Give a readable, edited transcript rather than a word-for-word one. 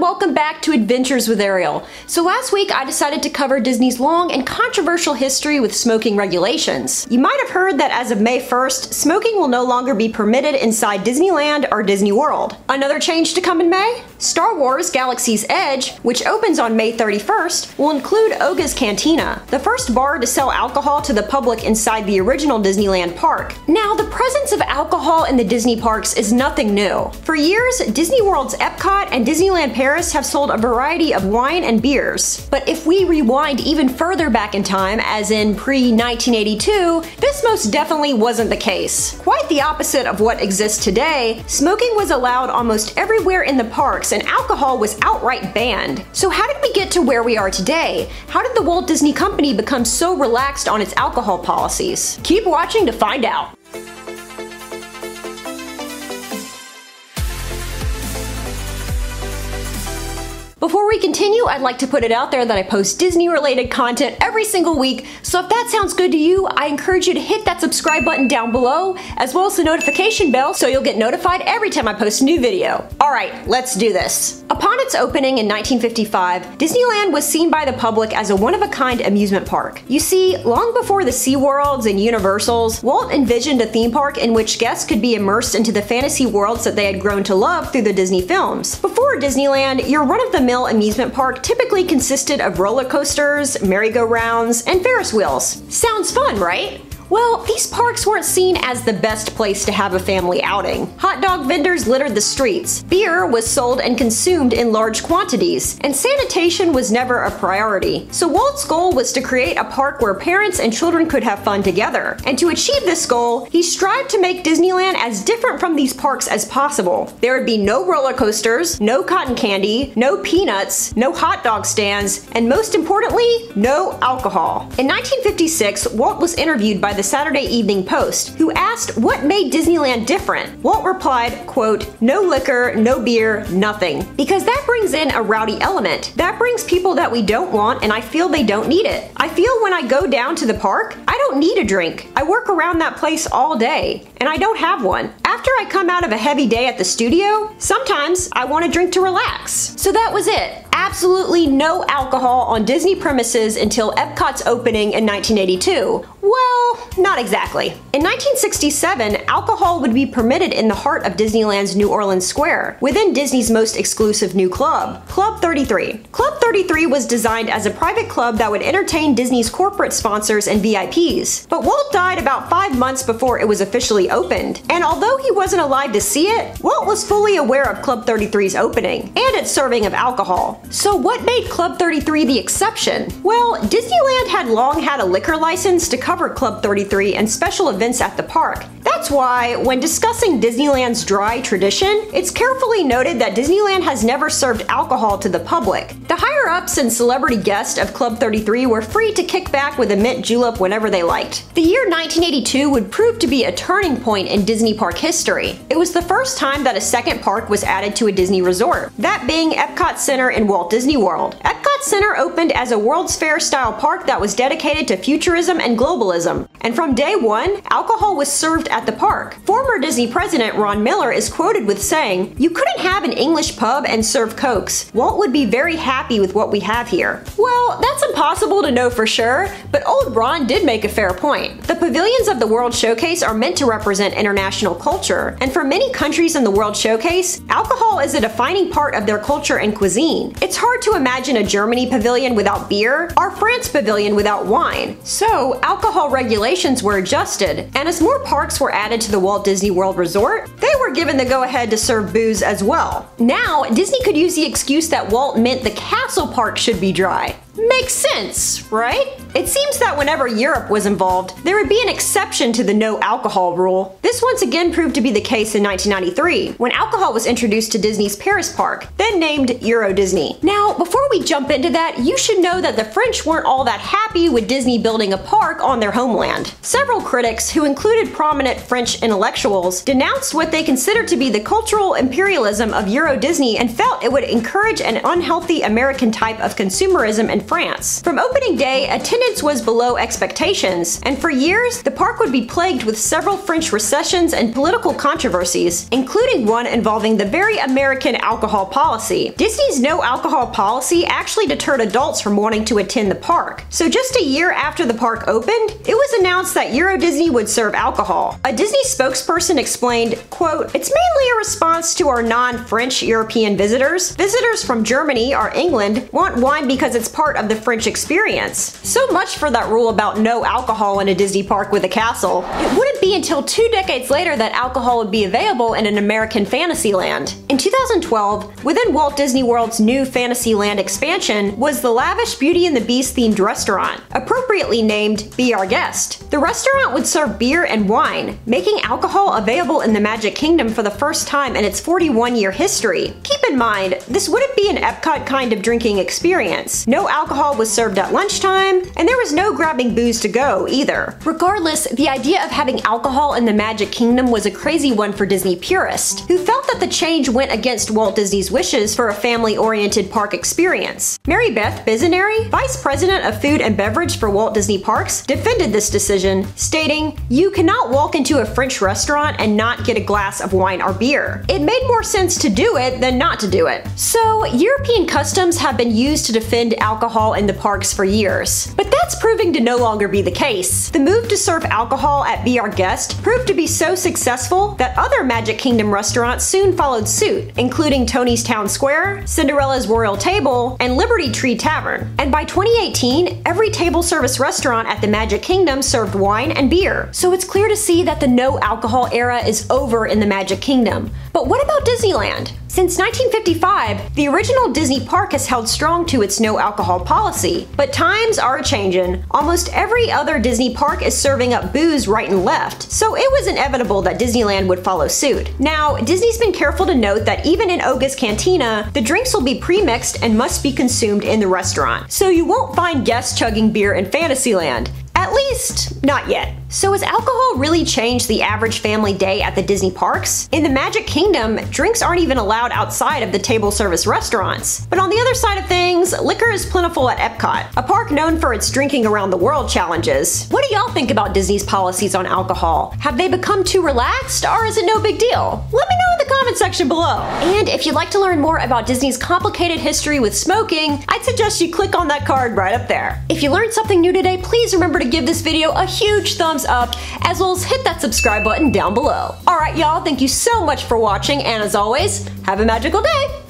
welcome back to Adventures with Ariel. So last week I decided to cover Disney's long and controversial history with smoking regulations. You might have heard that as of May 1st, smoking will no longer be permitted inside Disneyland or Disney World. Another change to come in May? Star Wars Galaxy's Edge, which opens on May 31st, will include Oga's Cantina, the first bar to sell alcohol to the public inside the original Disneyland park. Now, the presence of alcohol in the Disney parks is nothing new. For years, Disney World's Epcot and Disneyland Paris have sold a variety of wine and beers. But if we rewind even further back in time, as in pre-1982, this most definitely wasn't the case. Quite the opposite of what exists today, smoking was allowed almost everywhere in the parks and alcohol was outright banned. So how did we get to where we are today? How did the Walt Disney Company become so relaxed on its alcohol policies? Keep watching to find out. Before we continue, I'd like to put it out there that I post Disney-related content every single week, so if that sounds good to you, I encourage you to hit that subscribe button down below, as well as the notification bell so you'll get notified every time I post a new video. Alright, let's do this. Upon its opening in 1955, Disneyland was seen by the public as a one-of-a-kind amusement park. You see, long before the SeaWorlds and Universals, Walt envisioned a theme park in which guests could be immersed into the fantasy worlds that they had grown to love through the Disney films. Before Disneyland, your run-of-the-mill amusement park typically consisted of roller coasters, merry-go-rounds, and Ferris wheels. Sounds fun, right? Well, these parks weren't seen as the best place to have a family outing. Hot dog vendors littered the streets, beer was sold and consumed in large quantities, and sanitation was never a priority. So Walt's goal was to create a park where parents and children could have fun together. And to achieve this goal, he strived to make Disneyland as different from these parks as possible. There would be no roller coasters, no cotton candy, no peanuts, no hot dog stands, and most importantly, no alcohol. In 1956, Walt was interviewed by the Saturday Evening Post, who asked what made Disneyland different. Walt replied, quote, "No liquor, no beer, nothing. Because that brings in a rowdy element. That brings people that we don't want, and I feel they don't need it. I feel when I go down to the park, I don't need a drink. I work around that place all day, and I don't have one. After I come out of a heavy day at the studio, sometimes I want a drink to relax." So that was it. Absolutely no alcohol on Disney premises until Epcot's opening in 1982. Well, not exactly. In 1967, alcohol would be permitted in the heart of Disneyland's New Orleans Square, within Disney's most exclusive new club, Club 33. Club 33 was designed as a private club that would entertain Disney's corporate sponsors and VIPs. But Walt died about 5 months before it was officially opened, and although he wasn't alive to see it, Walt was fully aware of Club 33's opening, and its serving of alcohol. So what made Club 33 the exception? Well, Disneyland had long had a liquor license to cover Club 33 and special events at the park. That's why, when discussing Disneyland's dry tradition, it's carefully noted that Disneyland has never served alcohol to the public. The higher-ups and celebrity guests of Club 33 were free to kick back with a mint julep whenever they liked. The year 1982 would prove to be a turning point in Disney park history. It was the first time that a second park was added to a Disney resort, that being Epcot Center in Walt Disney World. Epcot Center opened as a World's Fair-style park that was dedicated to futurism and globalism. And from day one, alcohol was served at the park. Former Disney president Ron Miller is quoted with saying, "You couldn't have an English pub and serve Cokes. Walt would be very happy with what we have here." Well, that's impossible to know for sure, but old Ron did make a fair point. The pavilions of the World Showcase are meant to represent international culture, and for many countries in the World Showcase, alcohol is a defining part of their culture and cuisine. It's hard to imagine a Germany pavilion without beer, or France pavilion without wine. So, alcohol regulations were adjusted, and as more parks were added to the Walt Disney World Resort, they were given the go-ahead to serve booze as well. Now, Disney could use the excuse that Walt meant the castle park should be dry. Makes sense, right? It seems that whenever Europe was involved, there would be an exception to the no alcohol rule. This once again proved to be the case in 1993, when alcohol was introduced to Disney's Paris park, then named Euro Disney. Now, before we jump into that, you should know that the French weren't all that happy with Disney building a park on their homeland. Several critics, who included prominent French intellectuals, denounced what they considered to be the cultural imperialism of Euro Disney and felt it would encourage an unhealthy American type of consumerism and in France. From opening day, attendance was below expectations, and for years, the park would be plagued with several French recessions and political controversies, including one involving the very American alcohol policy. Disney's no alcohol policy actually deterred adults from wanting to attend the park. So just a year after the park opened, it was announced that Euro Disney would serve alcohol. A Disney spokesperson explained, quote, "It's mainly a response to our non-French European visitors. Visitors from Germany or England want wine because it's part of the French experience." So much for that rule about no alcohol in a Disney park with a castle. It wouldn't be until 2 decades later that alcohol would be available in an American Fantasyland. In 2012, within Walt Disney World's new Fantasyland expansion was the lavish Beauty and the Beast themed restaurant, appropriately named Be Our Guest. The restaurant would serve beer and wine, making alcohol available in the Magic Kingdom for the first time in its 41-year history. Keep in mind, this wouldn't be an Epcot kind of drinking experience. No alcohol was served at lunchtime, and there was no grabbing booze to go either. Regardless, the idea of having alcohol in the Magic Kingdom was a crazy one for Disney purists, who felt that the change went against Walt Disney's wishes for a family-oriented park experience. Mary Beth Bizenary, Vice President of Food and Beverage for Walt Disney Parks, defended this decision, stating, "You cannot walk into a French restaurant and not get a glass of wine or beer. It made more sense to do it than not to do it." So, European customs have been used to defend alcohol in the parks for years. But that's proving to no longer be the case. The move to serve alcohol at Be Our Guest proved to be so successful that other Magic Kingdom restaurants soon followed suit, including Tony's Town Square, Cinderella's Royal Table, and Liberty Tree Tavern. And by 2018, every table service restaurant at the Magic Kingdom served wine and beer. So it's clear to see that the no alcohol era is over in the Magic Kingdom. But what about Disneyland? Since 1955, the original Disney park has held strong to its no alcohol policy. But times are changing. Almost every other Disney park is serving up booze right and left, so it was inevitable that Disneyland would follow suit. Now, Disney's been careful to note that even in Oga's Cantina, the drinks will be pre-mixed and must be consumed in the restaurant. So you won't find guests chugging beer in Fantasyland. At least, not yet. So has alcohol really changed the average family day at the Disney parks? In the Magic Kingdom, drinks aren't even allowed outside of the table service restaurants. But on the other side of things, liquor is plentiful at Epcot, a park known for its drinking around the world challenges. What do y'all think about Disney's policies on alcohol? Have they become too relaxed, or is it no big deal? Let me know in the comment section below. And if you'd like to learn more about Disney's complicated history with smoking, I'd suggest you click on that card right up there. If you learned something new today, please remember to give this video a huge thumbs up, as well as hit that subscribe button down below. Alright y'all, thank you so much for watching, and as always, have a magical day!